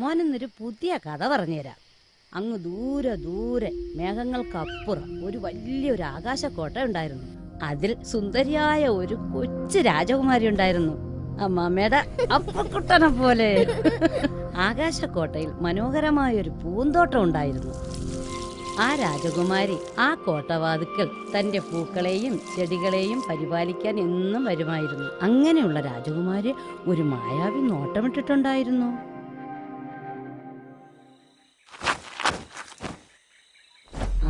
മോനെന്നൊരു പുതിയ കഥ പറഞ്ഞുതരാം. അങ്ങ് ദൂരെ ദൂരെ മേഘങ്ങൾക്കപ്പുറം ഒരു വലിയൊരു ആകാശക്കോട്ട ഉണ്ടായിരുന്നു. അതിൽ സുന്ദരിയായ ഒരു കൊച്ചു രാജകുമാരി ഉണ്ടായിരുന്നു, അമ്മാമ്മയുടെ അപ്പക്കുട്ടനെ പോലെ. ആകാശക്കോട്ടയിൽ മനോഹരമായൊരു പൂന്തോട്ടം ഉണ്ടായിരുന്നു. ആ രാജകുമാരി ആ കോട്ടവാതിക്കൽ തന്റെ പൂക്കളെയും ചെടികളെയും പരിപാലിക്കാൻ എന്നും വരുമായിരുന്നു. അങ്ങനെയുള്ള രാജകുമാരി ഒരു മായാവി നോട്ടമിട്ടിട്ടുണ്ടായിരുന്നു.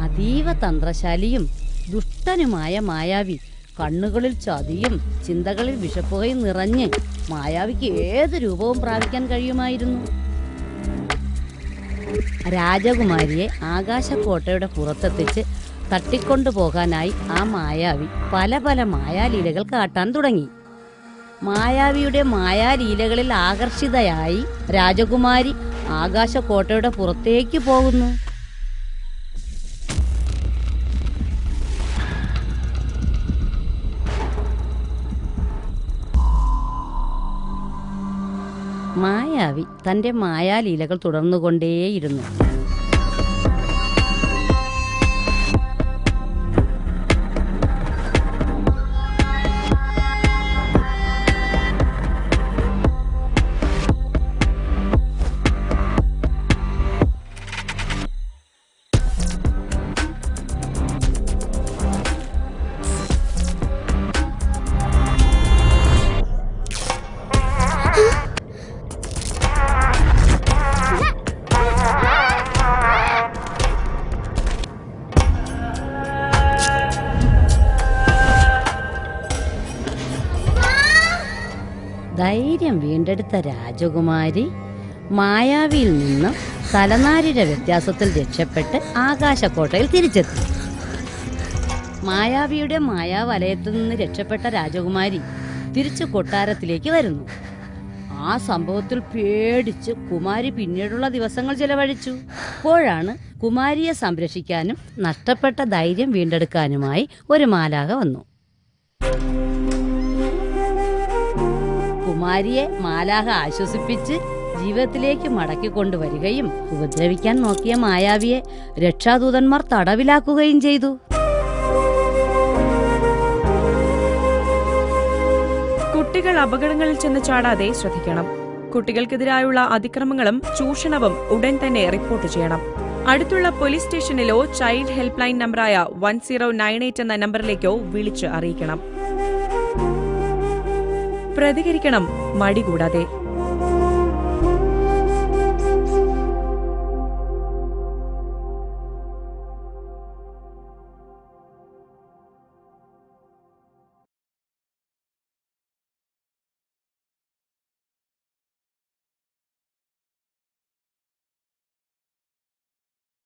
അതീവ തന്ത്രശാലിയും ദുഷ്ടനുമായ മായാവി, കണ്ണുകളിൽ ചതിയും ചിന്തകളിൽ വിഷപ്പുകയും നിറഞ്ഞ് മായാവിക്ക് ഏത് രൂപവും പ്രാപിക്കാൻ കഴിയുമായിരുന്നു. രാജകുമാരിയെ ആകാശക്കോട്ടയുടെ പുറത്തെത്തിച്ച് തട്ടിക്കൊണ്ടു പോകാനായി ആ മായാവി പല പല മായാലീലകൾ കാട്ടാൻ തുടങ്ങി. മായാവിയുടെ മായാലീലകളിൽ ആകർഷിതയായി രാജകുമാരി ആകാശക്കോട്ടയുടെ പുറത്തേക്ക് പോകുന്നു. മായാവി തന്റെ മായാലീലകൾ തുടർന്നുകൊണ്ടേയിരുന്നു. ധൈര്യം വീണ്ടെടുത്ത രാജകുമാരി മായാവിയിൽ നിന്നും തലനാരിഴ വ്യത്യാസത്തിൽ രക്ഷപ്പെട്ട് ആകാശക്കോട്ടയിൽ തിരിച്ചെത്തി. മായാവിയുടെ മായാവലയത്തിൽ നിന്ന് രക്ഷപ്പെട്ട രാജകുമാരി തിരിച്ചു കൊട്ടാരത്തിലേക്ക് വരുന്നു. ആ സംഭവത്തിൽ പേടിച്ച് കുമാരി പിന്നീടുള്ള ദിവസങ്ങൾ ചെലവഴിച്ചു. അപ്പോഴാണ് കുമാരിയെ സംരക്ഷിക്കാനും നഷ്ടപ്പെട്ട ധൈര്യം വീണ്ടെടുക്കാനുമായി ഒരു മാലാഖ വന്നു. കുമാരിയെ മാലാഖ ആശ്വസിപ്പിച്ച് ജീവിതത്തിലേക്ക് മടക്കിക്കൊണ്ടുവരികയും ഉപദ്രവിക്കാൻ നോക്കിയ മായാവിയെ രക്ഷാദൂതന്മാർ തടവിലാക്കുകയും ചെയ്തു. കുട്ടികൾ അപകടങ്ങളിൽ ചെന്ന് ചാടാതെ ശ്രദ്ധിക്കണം. കുട്ടികൾക്കെതിരായുള്ള അതിക്രമങ്ങളും ചൂഷണവും ഉടൻ തന്നെ റിപ്പോർട്ട് ചെയ്യണം. അടുത്തുള്ള പോലീസ് സ്റ്റേഷനിലോ ചൈൽഡ് ഹെൽപ്പ് ലൈൻ നമ്പറായ 1098 എന്ന നമ്പറിലേക്കോ വിളിച്ച് അറിയിക്കണം. പ്രതികരിക്കണം മടി കൂടാതെ.